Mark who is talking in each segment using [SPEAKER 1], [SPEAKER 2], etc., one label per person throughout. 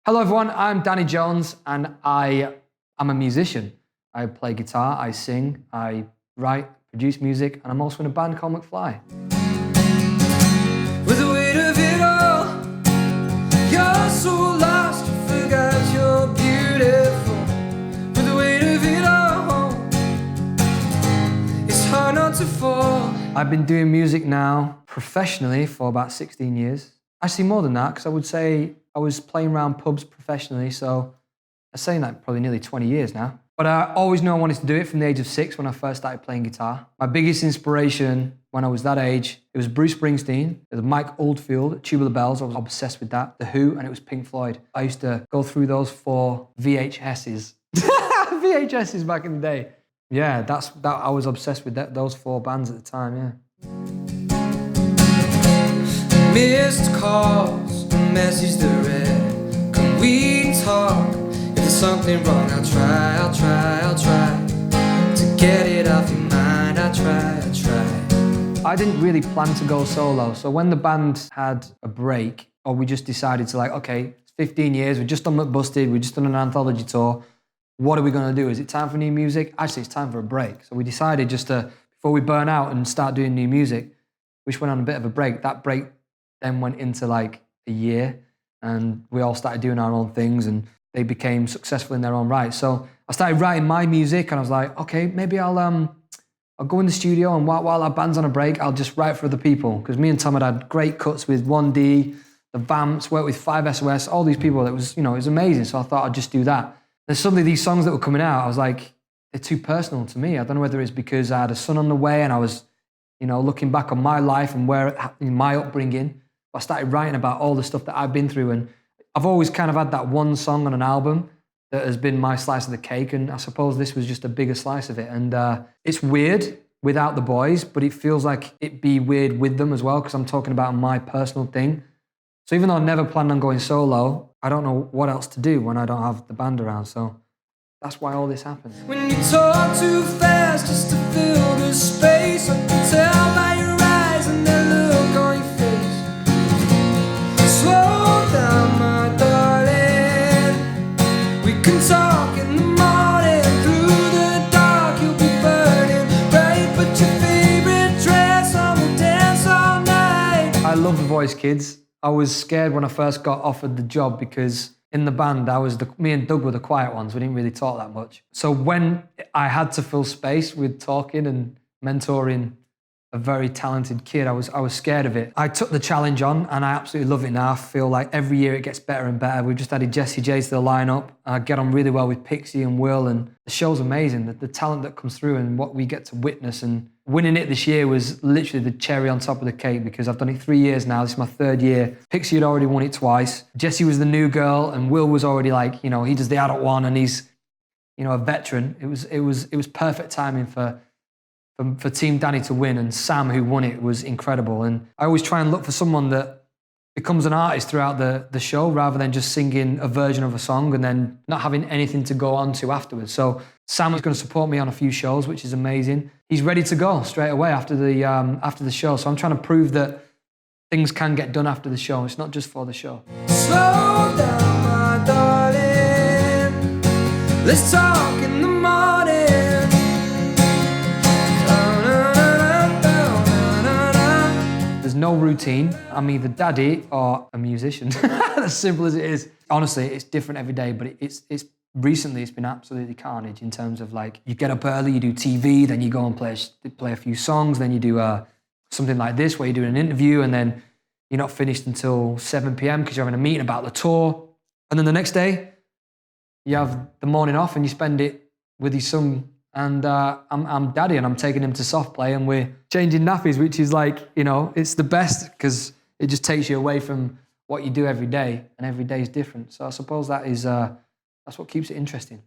[SPEAKER 1] Hello everyone, I'm Danny Jones and I am a musician. I play guitar, I sing, I write, produce music, and I'm also in a band called McFly.
[SPEAKER 2] With the weight of it all, you're so lost, you forgot you're beautiful. With the weight of it all, it's hard not to fall.
[SPEAKER 1] I've been doing music now professionally for about 16 years. Actually more than that, because I would say I was playing around pubs professionally, so I'm saying that probably nearly 20 years now. But I always knew I wanted to do it from the age of 6 when I first started playing guitar. My biggest inspiration when I was that age, it was Bruce Springsteen, it was Mike Oldfield, Tubular Bells, I was obsessed with that, The Who, and it was Pink Floyd. I used to go through those 4 VHSs. VHSs back in the day. Yeah, I was obsessed with those 4 bands at the time, yeah.
[SPEAKER 2] Missed calls, a message that read, can we talk? If there's something wrong, I'll try to get it off your mind. I'll try.
[SPEAKER 1] I didn't really plan to go solo, so when the band had a break, or we just decided to okay, it's 15 years, we've just done McBusted, we've just done an anthology tour, what are we going to do? Is it time for new music? Actually, it's time for a break. So we decided just to, before we burn out and start doing new music, we just went on a bit of a break. That break then went into a year, and we all started doing our own things and they became successful in their own right. So I started writing my music and I was like, okay, maybe I'll go in the studio and while our band's on a break, I'll just write for other people. Because me and Tom had great cuts with 1D, the Vamps, worked with 5SOS, all these people. It was, it was amazing. So I thought I'd just do that. And suddenly these songs that were coming out, I was like, they're too personal to me. I don't know whether it's because I had a son on the way and I was, looking back on my life and my upbringing. I started writing about all the stuff that I've been through, and I've always kind of had that one song on an album that has been my slice of the cake, and I suppose this was just a bigger slice of it. And it's weird without the boys, but it feels like it'd be weird with them as well, because I'm talking about my personal thing. So even though I never planned on going solo, I don't know what else to do when I don't have the band around, so that's why all this happened.
[SPEAKER 2] When you talk too fast just to fill the space, I can tell by your eyes and that look on your face. Slow down, my darling. We can talk in the morning. Through the dark, you'll be burning bright. Put your favorite dress on, we'll dance all night.
[SPEAKER 1] I love The Voice Kids. I was scared when I first got offered the job because in the band, me and Doug were the quiet ones. We didn't really talk that much. So when I had to fill space with talking and mentoring a very talented kid, I was scared of it. I took the challenge on and I absolutely love it now. I feel like every year it gets better and better. We've just added Jessie J to the lineup. I get on really well with Pixie and Will, and the show's amazing. The talent that comes through and what we get to witness, and winning it this year was literally the cherry on top of the cake because I've done it 3 years now. This is my 3rd year. Pixie had already won it twice. Jessie was the new girl and Will was already he does the adult one and he's, a veteran. It was perfect timing for Team Danny to win, and Sam, who won it, was incredible. And I always try and look for someone that becomes an artist throughout the show rather than just singing a version of a song and then not having anything to go on to afterwards. So Sam is going to support me on a few shows, which is amazing. He's ready to go straight away after the show. So I'm trying to prove that things can get done after the show. It's not just for the show.
[SPEAKER 2] Slow down, my darling. Let's talk in the morning.
[SPEAKER 1] There's no routine. I'm either daddy or a musician. As simple as it is. Honestly, it's different every day, but recently it's been absolutely carnage in terms of you get up early, you do TV, then you go and play a few songs, then you do something like this where you do an interview, and then you're not finished until 7 p.m. because you're having a meeting about the tour. And then the next day, you have the morning off and you spend it with your son. And I'm daddy and I'm taking him to soft play and we're changing nappies, which is it's the best because it just takes you away from what you do every day, and every day is different. So I suppose that's what keeps it interesting.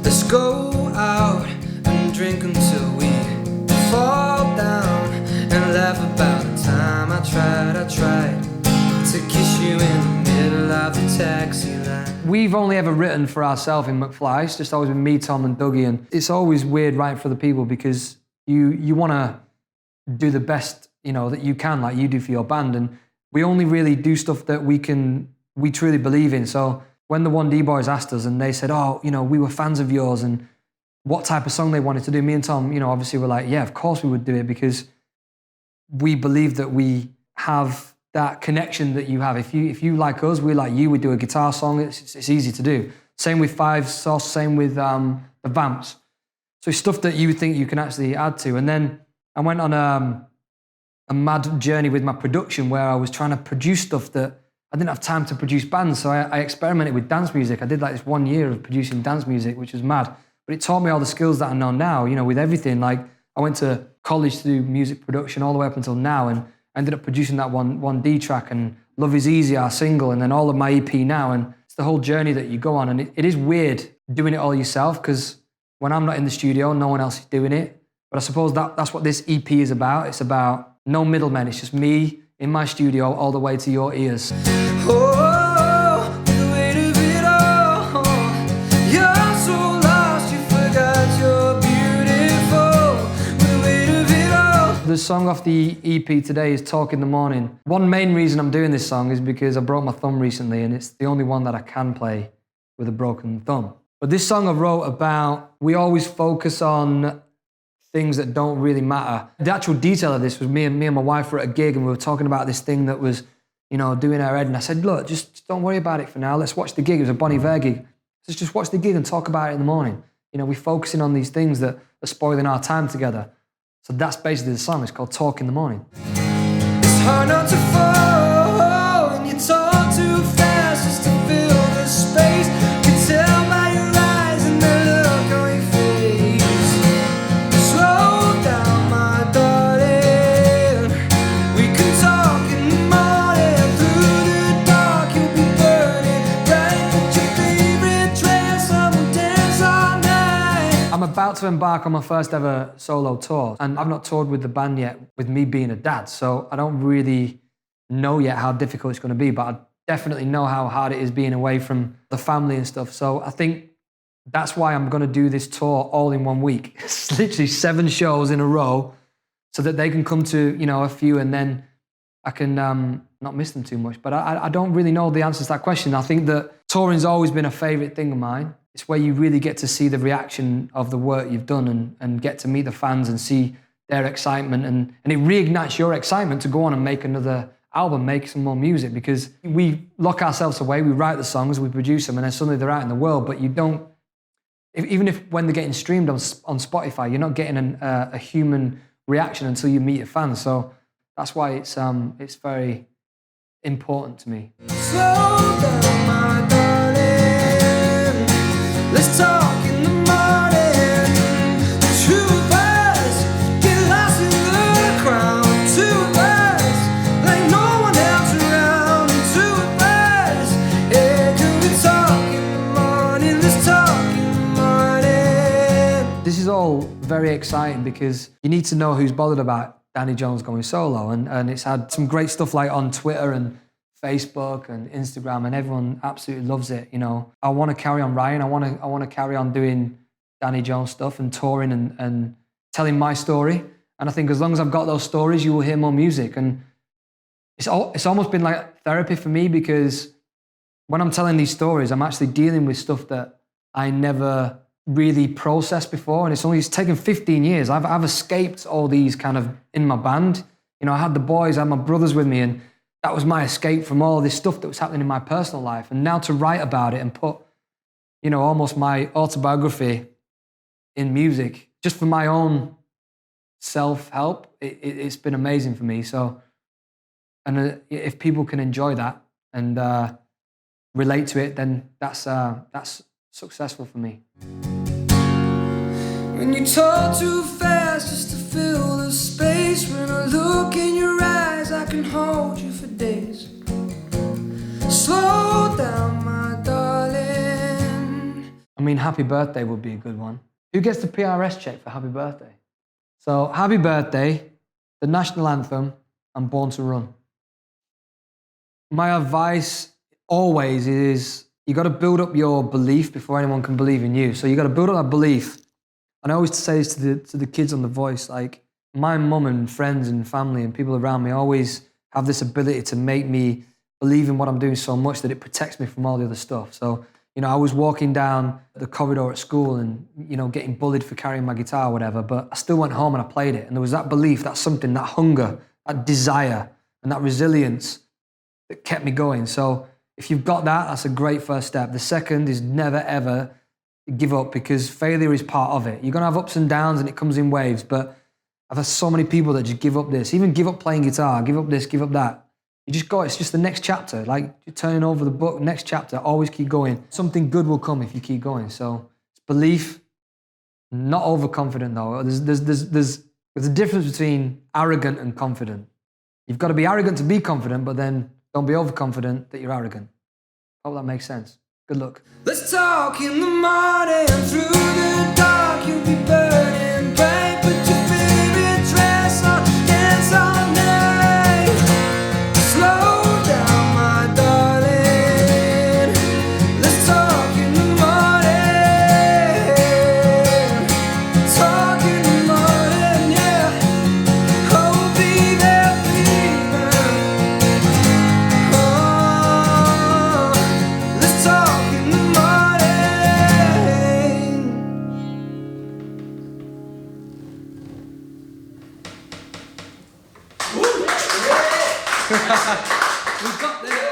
[SPEAKER 2] Let's go out and drink until we fall down and laugh about the time I tried to kiss you in the middle of the taxi line.
[SPEAKER 1] We've only ever written for ourselves in McFly. It's just always been me, Tom and Dougie, and it's always weird writing for the people because you want to do the best that you can, like you do for your band, and we only really do stuff that we truly believe in. So when the 1D boys asked us and they said, oh, we were fans of yours and what type of song they wanted to do, me and Tom, obviously were like, yeah, of course we would do it, because we believe that we have that connection that you have. If you like us, we like you, we do a guitar song, it's easy to do. Same with Five Sauce, same with the Vamps. So it's stuff that you would think you can actually add to. And then I went on a mad journey with my production where I was trying to produce stuff that I didn't have time to produce bands. So I experimented with dance music. I did like this 1 year of producing dance music, which was mad. But it taught me all the skills that I know now, with everything. Like I went to college to do music production all the way up until now, and I ended up producing that 1D track and Love Is Easy, our single, and then all of my EP now. And it's the whole journey that you go on. And it is weird doing it all yourself, because when I'm not in the studio, no one else is doing it. But I suppose that's what this EP is about. It's about no middlemen. It's just me in my studio all the way to your ears.
[SPEAKER 2] Oh, the weight of it all. You're so lost, you forgot you're beautiful. The weight of it all.
[SPEAKER 1] The song off the EP today is Talk in the Morning. One main reason I'm doing this song is because I broke my thumb recently, and it's the only one that I can play with a broken thumb. But this song I wrote about, we always focus on things that don't really matter. The actual detail of this was me and my wife were at a gig, and we were talking about this thing that was, doing our head. And I said, look, just don't worry about it for now. Let's watch the gig. It was a Bon Iver gig. Let's just watch the gig and talk about it in the morning. We're focusing on these things that are spoiling our time together. So that's basically the song. It's called Talk in the Morning.
[SPEAKER 2] It's hard not to fall when you talk too fast just to fill the space. You can tell by your eyes and the look on your face. Slow down, my darling. We can talk in the morning. Through the dark, you'll be burning bright. Put your favorite dress on and dance all night.
[SPEAKER 1] I'm about to embark on my first ever solo tour, and I've not toured with the band yet, with me being a dad, so I don't really know yet how difficult it's going to be, but I definitely know how hard it is being away from the family and stuff. So I think that's why I'm going to do this tour all in 1 week. It's literally 7 shows in a row, so that they can come to, a few, and then I can not miss them too much. But I don't really know the answer to that question. I think that touring's always been a favourite thing of mine. It's where you really get to see the reaction of the work you've done, and get to meet the fans and see their excitement, and it reignites your excitement to go on and make another album, make some more music, because we lock ourselves away, we write the songs, we produce them, and then suddenly they're out in the world, but you don't, even if when they're getting streamed on Spotify, you're not getting a human reaction until you meet your fans. So that's why it's very important to me.
[SPEAKER 2] Slow down, my darling. Let's talk in the morning. The two of us get lost in the crowd. Two of us, like no one else around. Two of us, yeah, can we talk in the morning? Let's talk in the morning.
[SPEAKER 1] This is all very exciting because you need to know who's bothered about Danny Jones going solo, and it's had some great stuff like on Twitter and Facebook and Instagram, and everyone absolutely loves it. I want to carry on writing. I want to carry on doing Danny Jones stuff and touring and telling my story. And I think as long as I've got those stories, you will hear more music. And it's almost been like therapy for me, because when I'm telling these stories, I'm actually dealing with stuff that I never really processed before. And it's taken 15 years. I've escaped all these kind of in my band. I had the boys, I had my brothers with me, and that was my escape from all this stuff that was happening in my personal life. And now to write about it and put, almost my autobiography in music, just for my own self-help, it's been amazing for me. So, and if people can enjoy that and relate to it, then that's successful for me.
[SPEAKER 2] When you talk too fast just to fill the space, when I look in your eyes, I can hold you for days. Slow down, my darling.
[SPEAKER 1] I mean, Happy Birthday would be a good one. Who gets the PRS check for Happy Birthday? So, Happy Birthday, the national anthem, and Born to Run. My advice always is you got to build up your belief before anyone can believe in you. So you got to build up that belief. And I always say this to the kids on The Voice, like my mum and friends and family and people around me always have this ability to make me believe in what I'm doing so much that it protects me from all the other stuff. So, you know, I was walking down the corridor at school and, you know, getting bullied for carrying my guitar or whatever, but I still went home and I played it. And there was that belief, that something, that hunger, that desire, and that resilience that kept me going. So if you've got that, that's a great first step. The second is never, ever give up, because failure is part of it. You're going to have ups and downs and it comes in waves, but I've had so many people that just give up this, even give up playing guitar, give up this, give up that. You just go, it's just the next chapter. Like you're turning over the book, next chapter, always keep going. Something good will come if you keep going. So it's belief, not overconfident though. There's a difference between arrogant and confident. You've got to be arrogant to be confident, but then don't be overconfident that you're arrogant. Hope that makes sense. Good luck.
[SPEAKER 2] Let's talk in the morning, through the dark, you'll be burning bright. Put your favorite dress on, dance all night. Slow down, my darling. Let's talk in the morning. Talk in the morning, yeah. Oh, be there, fever. Oh, let's talk in the morning. We got there.